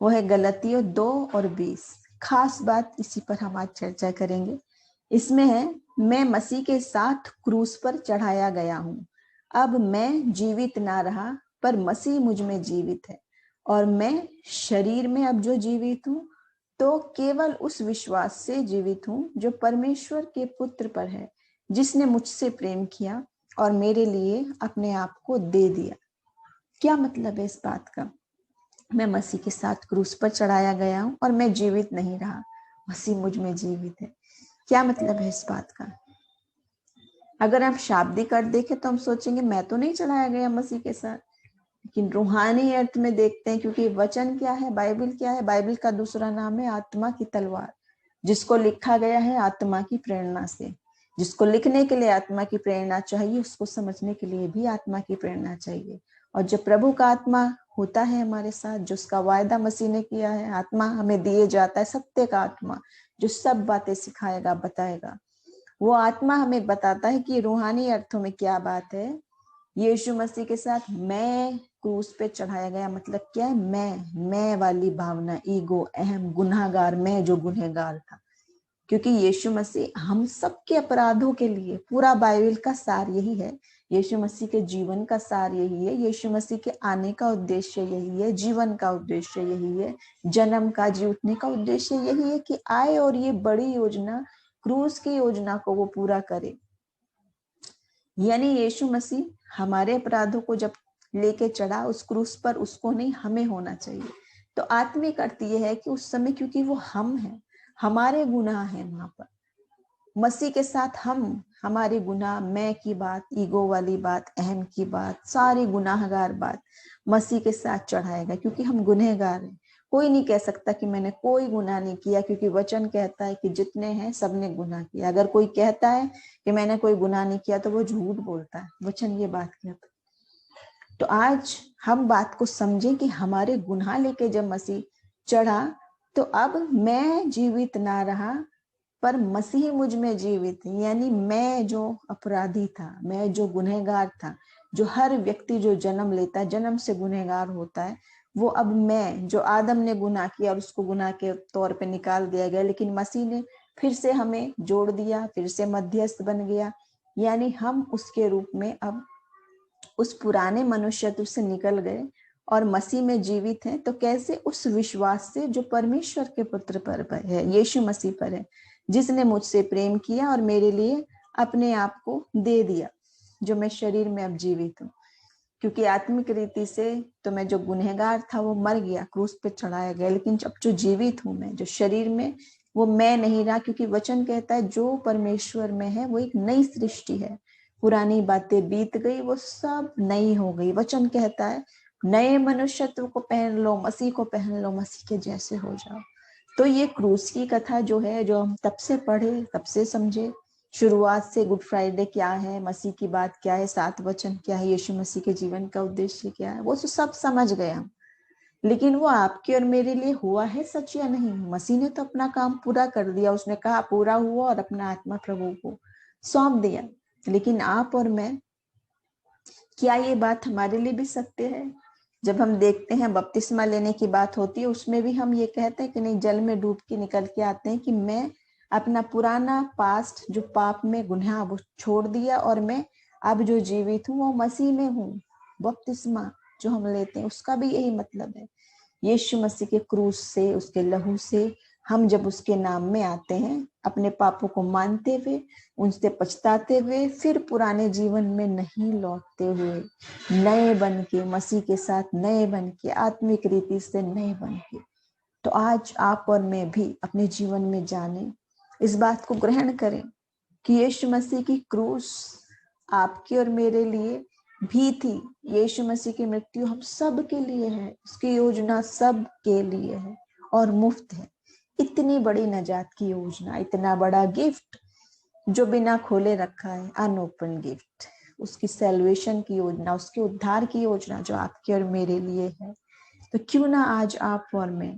वो है गलतियों 2:20। खास बात इसी पर हम आज चर्चा करेंगे। इसमें है, मैं मसीह के साथ क्रूस पर चढ़ाया गया हूँ। अब मैं जीवित ना रहा, पर मसीह मुझ में जीवित है। और मैं शरीर में अब जो जीवित हूँ, तो केवल उस विश्वास से जीवित हूँ जो परमेश्वर के पुत्र पर है, जिसने मुझसे प्रेम किया और मेरे लिए अपने आप को दे दिया। क्या मतलब है इस बात का? मैं मसीह के साथ क्रूस पर चढ़ाया गया हूँ और मैं जीवित नहीं रहा, मसीह मुझ में जीवित है। क्या मतलब है इस बात का? अगर हम शाब्दिक अर्थ देखें तो हम सोचेंगे मैं तो नहीं चढ़ाया गया मसीह के साथ, लेकिन रूहानी अर्थ में देखते हैं, क्योंकि वचन क्या है, बाइबल क्या है? बाइबल का दूसरा नाम है आत्मा की तलवार, जिसको लिखा गया है आत्मा की प्रेरणा से। जिसको लिखने के लिए आत्मा की प्रेरणा चाहिए, उसको समझने के लिए भी आत्मा की प्रेरणा चाहिए। और जो प्रभु का आत्मा होता है हमारे साथ, जो उसका वायदा मसीह ने किया है, आत्मा हमें दिए जाता है, सत्य का आत्मा, जो सब बातें सिखाएगा, बताएगा। वो आत्मा हमें बताता है कि रूहानी अर्थों में क्या बात है। यीशु मसीह के साथ मैं क्रूस पे चढ़ाया गया, मतलब क्या है? मैं वाली भावना, ईगो, अहम, गुनाहगार, मैं जो गुनहगार था। क्योंकि यीशु मसीह हम सबके अपराधों के लिए, पूरा बाइबल का सार यही है, यीशु मसीह के जीवन का सार यही है, यीशु मसीह के आने का उद्देश्य यही है, जीवन का उद्देश्य यही है, जन्म का, जी उठने का उद्देश्य यही है कि आए और ये बड़ी योजना, क्रूस की योजना को वो पूरा करे। यानी यीशु मसीह हमारे अपराधों को जब लेके चढ़ा उस क्रूस पर, उसको नहीं, हमें होना चाहिए। तो आत्मिक अर्थ ये है कि उस समय, क्योंकि वो हम हैं, हमारे गुनाह हैं वहां पर, मसीह के साथ हम, हमारे गुनाह, मैं की बात, ईगो वाली बात, अहम की बात, सारी गुनाहगार बात मसीह के साथ चढ़ाएगा, क्योंकि हम गुनहगार हैं। कोई नहीं कह सकता कि मैंने कोई गुनाह नहीं किया, क्योंकि वचन कहता है कि जितने हैं सबने गुनाह किया। अगर कोई कहता है कि मैंने कोई गुनाह नहीं किया, तो वो झूठ बोलता है। वचन ये बात कहता है। तो आज हम बात को समझें कि हमारे गुनाह लेके जब मसीह चढ़ा, तो अब मैं जीवित ना रहा, पर मसीह मुझ में जीवित है। यानी मैं जो अपराधी था, मैं जो गुनहगार था, जो हर व्यक्ति जो जन्म लेता है, जन्म से गुनहगार होता है, वो अब मैं, जो आदम ने गुनाह किया और उसको गुनाह के तौर पे निकाल दिया गया, लेकिन मसीह ने फिर से हमें जोड़ दिया, फिर से मध्यस्थ बन गया। यानी हम उसके रूप में अब उस पुराने मनुष्यत्व से निकल गए और मसीह में जीवित हैं। तो कैसे? उस विश्वास से जो परमेश्वर के पुत्र पर है, यीशु मसीह पर है, जिसने मुझसे प्रेम किया और मेरे लिए अपने आप को दे दिया, जो मैं शरीर में अब जीवित हूँ। क्योंकि आत्मिक रीति से तो मैं, जो गुनहगार था, वो मर गया, क्रूस पे चढ़ाया गया, लेकिन अब जो जीवित हूँ मैं, जो शरीर में, वो मैं नहीं रहा। क्योंकि वचन कहता है जो परमेश्वर में है वो एक नई सृष्टि है, पुरानी बातें बीत गई, वो सब नई हो गई। वचन कहता है नए मनुष्यत्व को पहन लो, मसीह को पहन लो, मसीह के जैसे हो जाओ। तो ये क्रूस की कथा जो है, जो हम तब से पढ़े, तब से समझे, शुरुआत से गुड फ्राइडे क्या है, मसीह की बात क्या है, 7 वचन क्या है, यीशु मसीह के जीवन का उद्देश्य क्या है, वो तो सब समझ गए हम। लेकिन वो आपके और मेरे लिए हुआ है सच या नहीं? मसीह ने तो अपना काम पूरा कर दिया, उसने कहा पूरा हुआ और अपना आत्मा प्रभु को सौंप दिया। लेकिन आप और मैं, क्या ये बात हमारे लिए भी सत्य है? जब हम देखते हैं बपतिस्मा लेने की बात होती है, उसमें भी हम ये कहते हैं कि नहीं, जल में डूब के निकल के आते हैं कि मैं अपना पुराना पास्ट, जो पाप में गुनाह, वो छोड़ दिया और मैं अब जो जीवित हूँ वो मसीह में हूँ। बपतिस्मा जो हम लेते हैं उसका भी यही मतलब है। यीशु मसीह के क्रूस से, उसके लहू से हम जब उसके नाम में आते हैं, अपने पापों को मानते हुए, उनसे पछताते हुए, फिर पुराने जीवन में नहीं लौटते हुए, नए बन के, मसीह के साथ नए बन के, आत्मिक रीति से नए बन के, तो आज आप और मैं भी अपने जीवन में जाने, इस बात को ग्रहण करें कि यीशु मसीह की क्रूस आपके और मेरे लिए भी थी। यीशु मसीह की मृत्यु हम सब के लिए है, उसकी योजना सब के लिए है और मुफ्त है। इतनी बड़ी नजात की योजना, इतना बड़ा गिफ्ट जो बिना खोले रखा है, अनओपन गिफ्ट, उसकी सैल्वेशन की योजना, उसके उद्धार की योजना जो आपके और मेरे लिए है। तो क्यों ना आज आप और मैं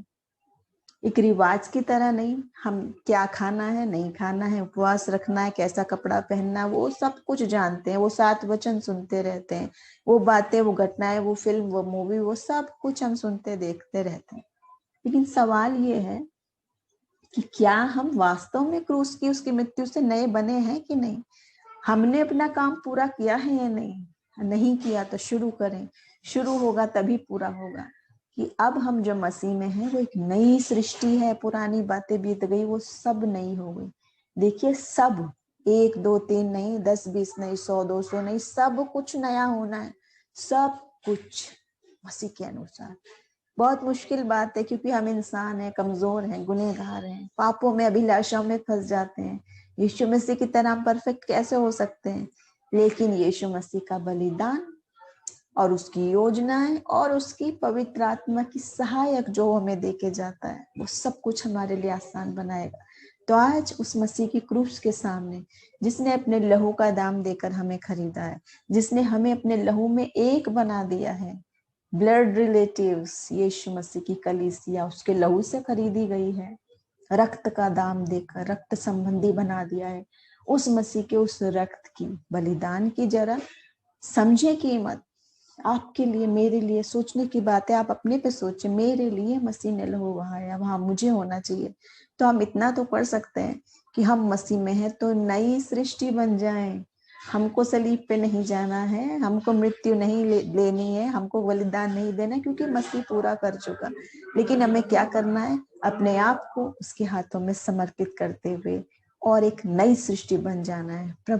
एक रिवाज की तरह नहीं, हम क्या खाना है, नहीं खाना है, उपवास रखना है, कैसा कपड़ा पहनना, वो सब कुछ जानते हैं, वो 7 वचन सुनते रहते हैं, वो बातें, वो घटनाएं, वो फिल्म, वो मूवी, वो सब कुछ हम सुनते देखते रहते हैं। लेकिन सवाल ये है कि क्या हम वास्तव में क्रूस की उसकी मृत्यु से नए बने हैं कि नहीं? हमने अपना काम पूरा किया है या नहीं? नहीं किया तो शुरू करें, शुरू होगा तभी पूरा होगा। कि अब हम जो मसीह में हैं वो एक नई सृष्टि है, पुरानी बातें बीत गई, वो सब नई हो गई। देखिए, सब, 1 2 3 नहीं, 10 20 नहीं, 100 200 नहीं, सब कुछ नया होना है, सब कुछ मसीह के अनुसार। बहुत मुश्किल बात है, क्योंकि हम इंसान हैं, कमजोर हैं, गुनहगार हैं, पापों में, अभिलाषाओं में फंस जाते हैं। यीशु मसीह की तरह हम परफेक्ट कैसे हो सकते हैं? लेकिन यीशु मसीह का बलिदान और उसकी योजनाएं और उसकी पवित्र आत्मा की सहायक जो हमें देके जाता है, वो सब कुछ हमारे लिए आसान बनाएगा। तो आज उस मसीह की क्रूस के सामने, जिसने अपने लहू का दाम देकर हमें खरीदा है, जिसने हमें अपने लहू में एक बना दिया है, ब्लड रिलेटिव्स, यीशु मसीह की कलीसिया उसके लहू से खरीदी गई है, रक्त का दाम देकर रक्त संबंधी बना दिया है। उस मसीह के उस रक्त की, बलिदान की जरा समझे कीमत। आपके लिए, मेरे लिए सोचने की बात है। आप अपने पे सोचे, मेरे लिए मसीह ने लहू बहाया, वहां मुझे होना चाहिए। तो हम इतना तो पढ़ सकते हैं कि हम मसीह में हैं तो नई सृष्टि बन जाएं। हमको सलीब पे नहीं जाना है, हमको मृत्यु नहीं लेनी है, हमको बलिदान नहीं देना, क्योंकि मसीह पूरा कर चुका। लेकिन हमें क्या करना है? अपने आप को उसके हाथों में समर्पित करते हुए और एक नई सृष्टि बन जाना है। प्रभु